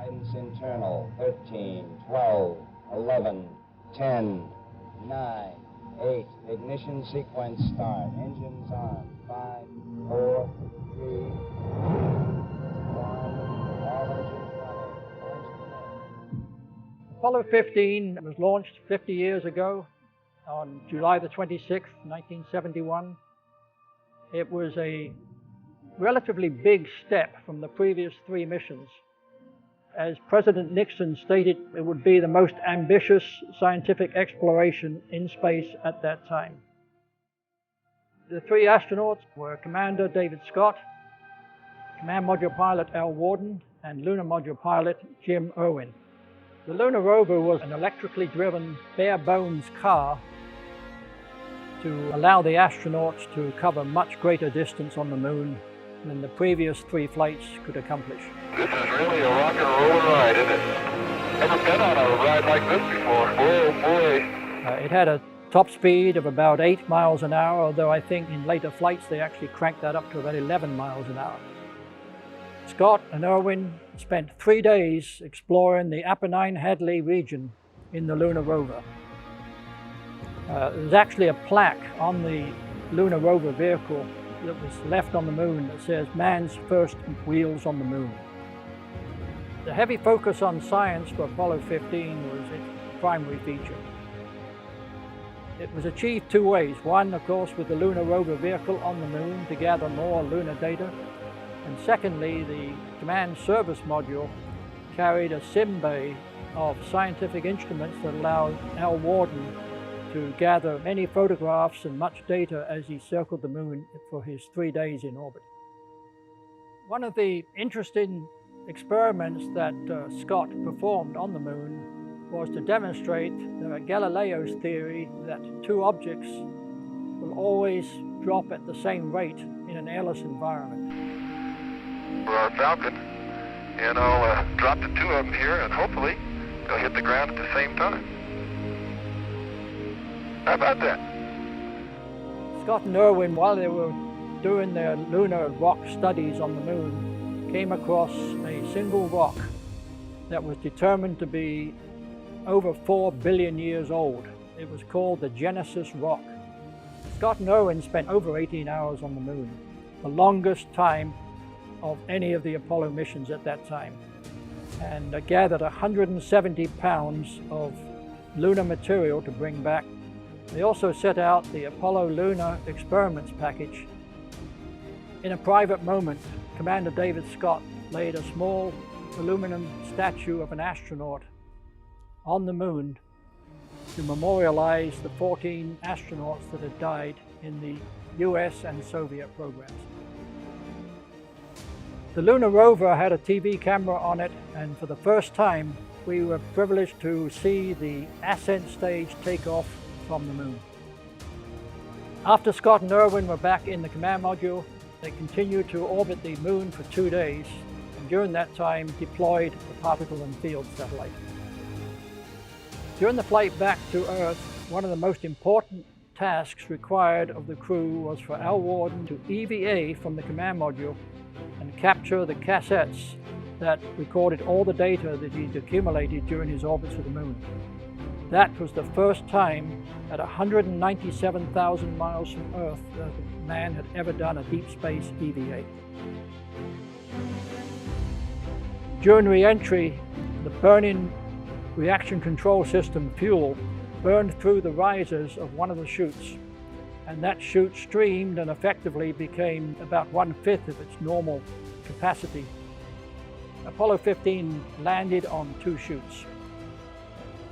Guidance internal, 13, 12, 11, 10, 9, 8. Ignition sequence start. Engines on. 5, 4, 3, 2, 1. All engines running. Launch command. Apollo 15 was launched 50 years ago on July the 26th, 1971. It was a relatively big step from the previous 3 missions. As President Nixon stated, it would be the most ambitious scientific exploration in space at that time. The 3 astronauts were Commander David Scott, Command Module Pilot Al Worden, and Lunar Module Pilot Jim Irwin. The lunar rover was an electrically driven, bare-bones car to allow the astronauts to cover much greater distance on the moon than the previous 3 flights could accomplish. This is really a rock and roll ride, isn't it? Never been on a ride like this before. Oh boy. It had a top speed of about 8 miles an hour, although I think in later flights they actually cranked that up to about 11 miles an hour. Scott and Irwin spent 3 days exploring the Apennine-Hadley region in the lunar rover. There's actually a plaque on the lunar rover vehicle that was left on the moon that says man's first wheels on the moon. The heavy focus on science for Apollo 15 was its primary feature. It was achieved 2 ways. One, of course, with the lunar rover vehicle on the moon to gather more lunar data. And secondly, the command service module carried a sim bay of scientific instruments that allowed Al Worden to gather many photographs and much data as he circled the moon for his 3 days in orbit. One of the interesting experiments that Scott performed on the moon was to demonstrate Galileo's theory that 2 objects will always drop at the same rate in an airless environment. For our Falcon, and I'll drop the 2 of them here, and hopefully they'll hit the ground at the same time. How about that? Scott and Irwin, while they were doing their lunar rock studies on the moon, came across a single rock that was determined to be over 4 billion years old. It was called the Genesis Rock. Scott and Irwin spent over 18 hours on the moon, the longest time of any of the Apollo missions at that time, and gathered 170 pounds of lunar material to bring back. They also set out the Apollo Lunar Experiments package. In a private moment, Commander David Scott laid a small aluminum statue of an astronaut on the moon to memorialize the 14 astronauts that had died in the US and Soviet programs. The lunar rover had a TV camera on it, and for the first time we were privileged to see the ascent stage take off from the moon. After Scott and Irwin were back in the command module, they continued to orbit the moon for 2 days, and during that time deployed the particle and field satellite. During the flight back to Earth, one of the most important tasks required of the crew was for Al Worden to EVA from the command module and capture the cassettes that recorded all the data that he'd accumulated during his orbits of the moon. That was the first time at 197,000 miles from Earth that man had ever done a deep space EVA. During re-entry, the burning reaction control system fuel burned through the risers of one of the chutes, and that chute streamed and effectively became about 1/5 of its normal capacity. Apollo 15 landed on 2 chutes.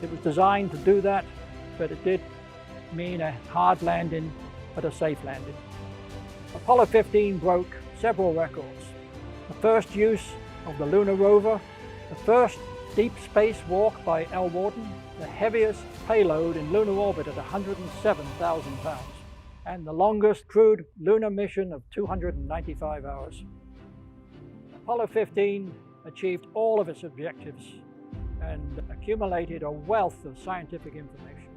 It was designed to do that, but it did mean a hard landing, but a safe landing. Apollo 15 broke several records. The first use of the lunar rover, the first deep space walk by Al Worden, the heaviest payload in lunar orbit at 107,000 pounds, and the longest crewed lunar mission of 295 hours. Apollo 15 achieved all of its objectives and accumulated a wealth of scientific information.